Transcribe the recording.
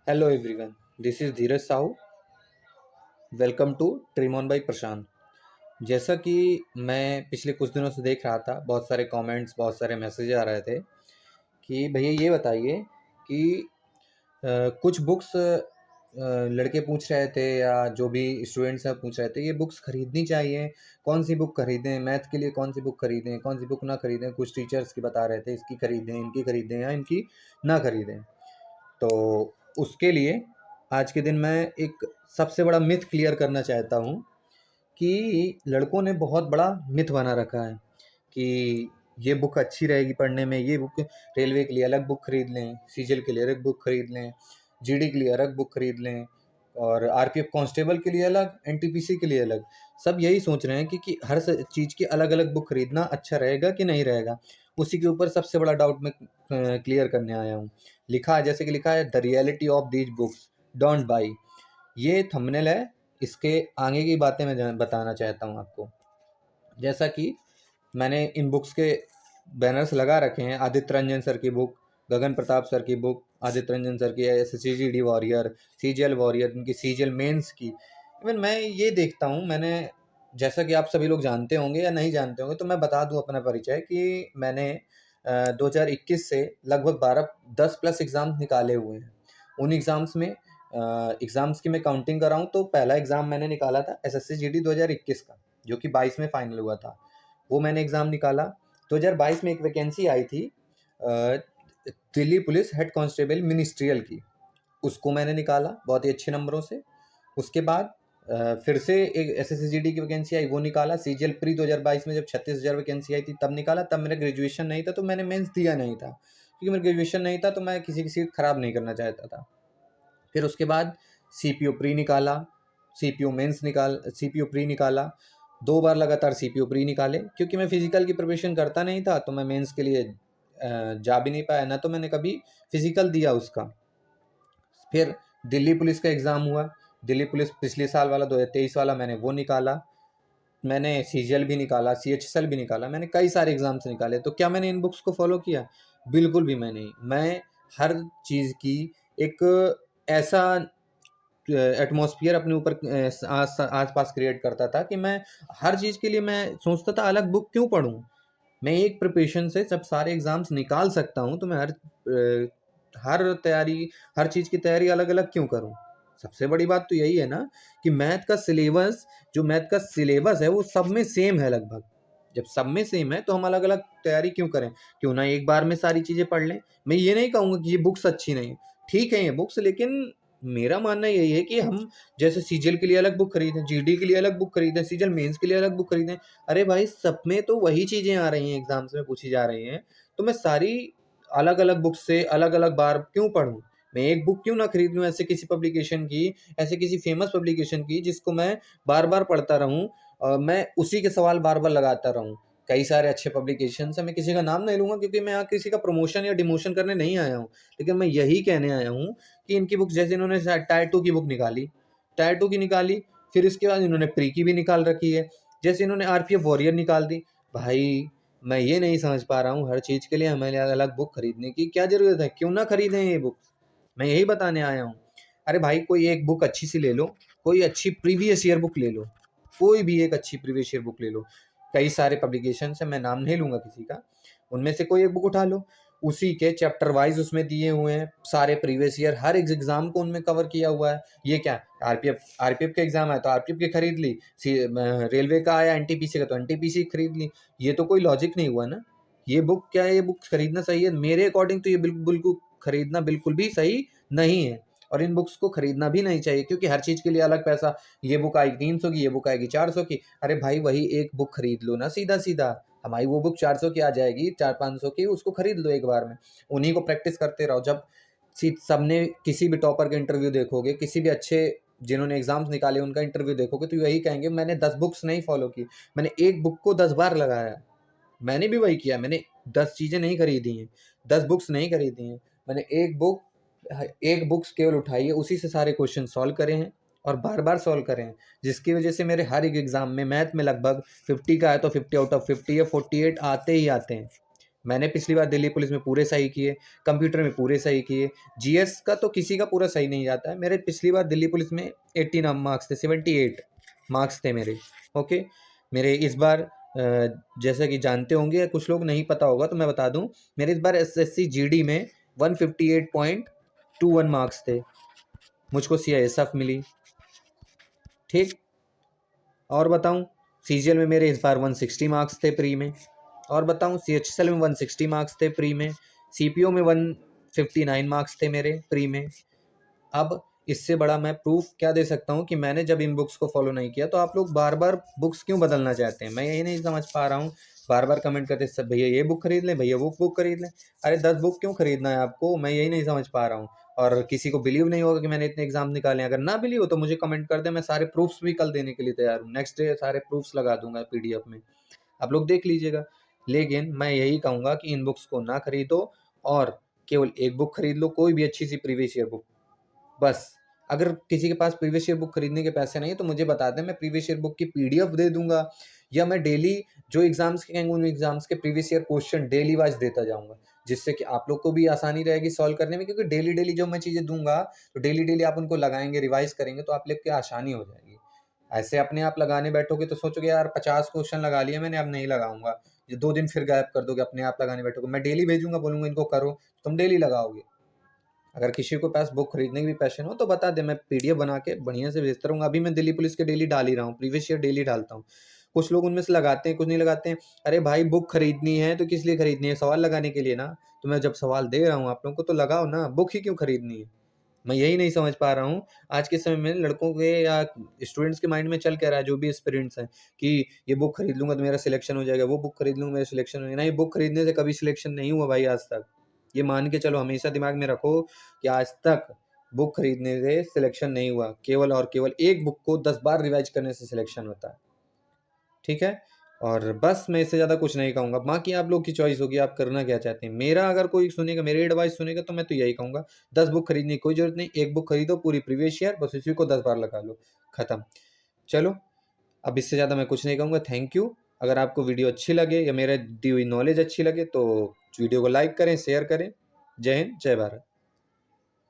Hello everyone, this is Dheeraj Sahu. Welcome to ट्रिमोन by Prashant. जैसा कि मैं पिछले कुछ दिनों से देख रहा था, बहुत सारे कमेंट्स, बहुत सारे मैसेज आ रहे थे कि भैया ये बताइए कि कुछ बुक्स लड़के पूछ रहे थे या जो भी स्टूडेंट्स हैं पूछ रहे थे, ये बुक्स खरीदनी चाहिए, कौन सी बुक खरीदें, मैथ के लिए कौन सी बुक खरीदें, कौन सी बुक ना खरीदें। कुछ टीचर्स की बता रहे थे इसकी खरीदें, इनकी खरीदें या इनकी ना खरीदें। तो उसके लिए आज के दिन मैं एक सबसे बड़ा मिथ क्लियर करना चाहता हूँ कि लड़कों ने बहुत बड़ा मिथ बना रखा है कि ये बुक अच्छी रहेगी पढ़ने में, ये बुक रेलवे के लिए अलग बुक खरीद लें, सीजीएल के लिए अलग बुक खरीद लें, जीडी के लिए अलग बुक खरीद लें और आरपीएफ कांस्टेबल के लिए अलग, एनटीपीसी के लिए अलग। सब यही सोच रहे हैं कि हर चीज़ की अलग अलग बुक खरीदना अच्छा रहेगा कि नहीं रहेगा। उसी के ऊपर सबसे बड़ा डाउट मैं क्लियर करने आया हूँ। लिखा है, जैसे कि लिखा है, the reality of these books, don't buy. ये थंबनेल है, इसके आगे की बातें मैं बताना चाहता हूँ आपको। जैसा कि मैंने इन बुक्स के बैनर्स लगा रखे हैं, आदित्य रंजन सर की बुक, गगन प्रताप सर की बुक, आदित्य रंजन सर की एसएससी वॉरियर, सीजीएल वॉरियर, इनकी सीजीएल मेंस की। इवन मैं ये देखता हूँ, मैंने, जैसा कि आप सभी लोग जानते होंगे या नहीं जानते होंगे, तो मैं बता दूं अपना परिचय कि मैंने 2021 से लगभग 10 प्लस एग्ज़ाम्स निकाले हुए हैं। उन एग्ज़ाम्स में एग्ज़ाम्स की मैं काउंटिंग कराऊँ तो पहला एग्ज़ाम मैंने निकाला था एसएससी जीडी 2021 का, जो कि 22 में फाइनल हुआ था। वो मैंने एग्ज़ाम निकाला। 2022 में एक वैकेंसी आई थी Delhi police head constable ministerial की, उसको मैंने निकाला बहुत ही अच्छे नंबरों से। उसके बाद फिर से एक एसएससी की वैकेंसी आई, वो निकाला। सीजीएल प्री 2022 में जब 36,000 वैकेंसी आई थी तब निकाला। तब मेरा ग्रेजुएशन नहीं था तो मैंने मेंस दिया नहीं था, क्योंकि मेरा ग्रेजुएशन नहीं था तो मैं किसी की सीट खराब नहीं करना चाहता था। फिर उसके बाद सीपीओ प्री निकाला, सीपीओ प्री निकाला। 2 बार लगातार सीपीओ प्री निकाले, क्योंकि मैं फिजिकल की प्रिपरेशन करता नहीं था तो मैं मेंस के लिए जा भी नहीं पाया, ना तो मैंने कभी फिजिकल दिया उसका। फिर दिल्ली पुलिस का एग्ज़ाम हुआ। दिल्ली पुलिस पिछले साल वाला 2023 वाला मैंने वो निकाला। मैंने सीजीएल भी निकाला, सीएचएसएल भी निकाला, मैंने कई सारे एग्ज़ाम्स निकाले। तो क्या मैंने इन बुक्स को फॉलो किया? बिल्कुल भी मैं नहीं। मैं हर चीज़ की एक ऐसा एटमॉस्फेयर अपने ऊपर आस पास क्रिएट करता था कि मैं हर चीज़ के लिए मैं सोचता था अलग बुक क्यों पढूं। मैं एक प्रिपरेशन से जब सारे एग्जाम्स निकाल सकता हूँ तो मैं हर तैयारी, हर चीज़ की तैयारी अलग अलग क्यों करूँ। सबसे बड़ी बात तो यही है ना कि मैथ का सिलेबस है वो सब में सेम है लगभग। जब सब में सेम है तो हम अलग अलग तैयारी क्यों करें? क्यों ना एक बार में सारी चीज़ें पढ़ लें। मैं ये नहीं कहूँगा कि ये बुक्स अच्छी नहीं है, ठीक है ये बुक्स, लेकिन मेरा मानना यही है कि हम जैसे सीजीएल के लिए अलग बुक खरीदें, जीडी के लिए अलग बुक खरीदें, सीजीएल मेंस के लिए अलग बुक खरीदें। अरे भाई, सब में तो वही चीज़ें आ रही हैं, एग्ज़ाम्स में पूछी जा रही हैं, तो मैं सारी अलग-अलग बुक से अलग-अलग बार क्यों पढूँ? मैं एक बुक क्यों ना खरीद लूँ ऐसे किसी पब्लिकेशन की, ऐसे किसी फ़ेमस पब्लिकेशन की जिसको मैं बार-बार पढ़ता रहूँ और मैं उसी के सवाल बार-बार लगाता रहूँ। कई सारे अच्छे पब्लिकेशंस हैं, मैं किसी का नाम नहीं लूँगा क्योंकि मैं यहाँ किसी का प्रमोशन या डिमोशन करने नहीं आया हूँ। लेकिन मैं यही कहने आया हूँ कि इनकी बुक्स, जैसे इन्होंने टायर 2 की बुक निकाली, टायर 2 की निकाली, फिर इसके बाद इन्होंने प्री की भी निकाल रखी है। जैसे इन्होंने आरपीएफ वॉरियर निकाल दी। भाई, मैं ये नहीं समझ पा रहा हूँ, हर चीज़ के लिए हमें अलग बुक खरीदने की क्या ज़रूरत है? क्यों ना खरीदें ये बुक? मैं यही बताने आया हूँ। अरे भाई, कोई एक बुक अच्छी सी ले लो, कोई अच्छी प्रीवियस ईयर बुक ले लो, कोई भी एक अच्छी प्रीवियस ईयर बुक ले लो। कई सारे पब्लिकेशंस हैं, मैं नाम नहीं लूँगा किसी का, उनमें से कोई एक बुक उठा लो। उसी के चैप्टर वाइज़ उसमें दिए हुए हैं, सारे प्रीवियस ईयर हर एक एग्ज़ाम को उनमें कवर किया हुआ है। ये क्या, आरपीएफ का एग्ज़ाम आया तो आरपीएफ की खरीद ली, रेलवे का आया एनटीपीसी का तो एनटीपीसी खरीद ली। ये तो कोई लॉजिक नहीं हुआ ना। ये बुक क्या है, ये बुक खरीदना सही है? मेरे अकॉर्डिंग तो ये बिल्कुल खरीदना बिल्कुल भी सही नहीं है, और इन बुक्स को खरीदना भी नहीं चाहिए, क्योंकि हर चीज़ के लिए अलग पैसा। ये बुक आएगी 300 की, ये बुक आएगी 400 की। अरे भाई, वही एक बुक खरीद लो ना सीधा-सीधा। हमारी वो बुक 400 की आ जाएगी, 400-500 की, उसको खरीद लो एक बार में। उन्हीं को प्रैक्टिस करते रहो। जब सबने किसी भी टॉपर का इंटरव्यू देखोगे, किसी भी अच्छे जिन्होंने एग्ज़ाम्स निकाले उनका इंटरव्यू देखोगे तो यही कहेंगे, मैंने 10 बुक्स नहीं फॉलो की, मैंने एक बुक को 10 बार लगाया। मैंने भी वही किया, मैंने 10 चीज़ें नहीं खरीदी हैं, 10 बुक्स नहीं खरीदी हैं। मैंने एक बुक्स केवल उठाई है, उसी से सारे क्वेश्चन सॉल्व करे हैं और बार-बार सॉल्व करे हैं, जिसकी वजह से मेरे हर एक एग्ज़ाम में मैथ में लगभग 50 का है तो 50 आउट ऑफ 50 या 48 आते ही आते हैं। मैंने पिछली बार दिल्ली पुलिस में पूरे सही किए, कंप्यूटर में पूरे सही किए, जीएस का तो किसी का पूरा सही नहीं जाता है। मेरे पिछली बार दिल्ली पुलिस में 89 मार्क्स थे, 78 मार्क्स थे मेरे। ओके, मेरे इस बार जैसा कि जानते होंगे, कुछ लोग नहीं पता होगा तो मैं बता दूं, मेरे इस बार एसएससी जीडी में 158.21 मार्क्स थे, मुझको सीआईएसएफ मिली। ठीक, और बताऊं, सीजीएल में मेरे इस बार 160 मार्क्स थे प्री में। और बताऊं, सीएचएसएल में 160 मार्क्स थे प्री में, सीपीओ में 159 मार्क्स थे मेरे प्री में। अब इससे बड़ा मैं प्रूफ क्या दे सकता हूँ कि मैंने जब इन बुक्स को फॉलो नहीं किया, तो आप लोग बार बार बुक्स क्यों बदलना चाहते हैं, मैं यही नहीं समझ पा रहा हूँ। बार बार कमेंट करते सब, भैया ये बुक खरीद लें, भैया वो बुक खरीद लें। अरे 10 बुक क्यों खरीदना है आपको, मैं यही नहीं समझ पा रहा हूँ। और किसी को बिलीव नहीं होगा कि मैंने इतने एग्जाम निकाले। अगर ना बिलीव हो तो मुझे कमेंट कर दे, मैं सारे प्रूफ्स भी कल देने के लिए तैयार हूँ। नेक्स्ट डे सारे प्रूफ्स लगा दूंगा पीडीएफ में, आप लोग देख लीजिएगा। लेकिन मैं यही कहूँगा कि इन बुक्स को ना खरीदो और केवल एक बुक खरीद लो, कोई भी अच्छी सी प्रीवियस ईयर बुक बस। अगर किसी के पास प्रीवियस ईयर बुक खरीदने के पैसे नहीं है तो मुझे बता दें, मैं प्रीवियस ईयर बुक की पीडीएफ दे दूंगा, या मैं डेली जो एग्जाम्स के कहेंगे उन एग्जाम्स के previous year question daily wise देता जाऊंगा, जिससे कि आप लोग को भी आसानी रहेगी सॉल्व करने में। क्योंकि डेली डेली जो मैं चीज़ें दूंगा तो डेली डेली आप उनको लगाएंगे, रिवाइज करेंगे, तो आप लोग की आसानी हो जाएगी। ऐसे अपने आप लगाने बैठोगे तो सोचोगे यार 50 क्वेश्चन लगा लिए मैंने, अब नहीं लगाऊंगा, ये 2 दिन फिर गायब कर दोगे। अपने आप लगाने बैठोगे, मैं डेली भेजूंगा, बोलूंगा इनको करो, तुम डेली लगाओगे। अगर किसी को पास बुक खरीदने की भी पैशन हो तो बता दे, मैं पीडीएफ बना के बढ़िया से भेजता रहूँगा। अभी मैं दिल्ली पुलिस के डेली डाल ही रहा हूँ, प्रीवियस ईयर डेली डालता हूँ। कुछ लोग उनमें से लगाते हैं, कुछ नहीं लगाते हैं। अरे भाई बुक खरीदनी है तो किस लिए खरीदनी है, सवाल लगाने के लिए ना। तो मैं जब सवाल दे रहा हूँ आप लोगों को तो लगाओ ना, बुक ही क्यों खरीदनी है। मैं यही नहीं समझ पा रहा हूँ आज के समय में लड़कों के या स्टूडेंट्स के माइंड में चल क्या रहा है, जो भी एस्पिरेंट्स हैं, कि ये बुक खरीद लूंगा तो मेरा सिलेक्शन हो जाएगा, वो बुक खरीद लूंगा मेरा सिलेक्शन हो जाएगा। नहीं, बुक खरीदने से कभी सिलेक्शन नहीं हुआ भाई आज तक। ये मान के चलो, हमेशा दिमाग में रखो कि आज तक बुक खरीदने से सिलेक्शन नहीं हुआ, केवल और केवल एक बुक को 10 बार रिवाइज करने से सिलेक्शन होता है। ठीक है, और बस मैं इससे ज़्यादा कुछ नहीं कहूँगा। बाकी आप लोग की चॉइस होगी, आप करना क्या चाहते हैं। मेरा अगर कोई सुनेगा, मेरी एडवाइस सुनेगा, तो मैं तो यही कहूँगा 10 बुक खरीदने की कोई ज़रूरत नहीं, एक बुक खरीदो पूरी प्रीवियस ईयर, बस उसी को 10 बार लगा लो, ख़त्म। चलो, अब इससे ज़्यादा मैं कुछ नहीं कहूँगा। Thank you. अगर आपको वीडियो अच्छी लगे या मेरा दी हुई नॉलेज अच्छी लगे तो वीडियो को लाइक करें, शेयर करें। जय हिंद, जय भारत।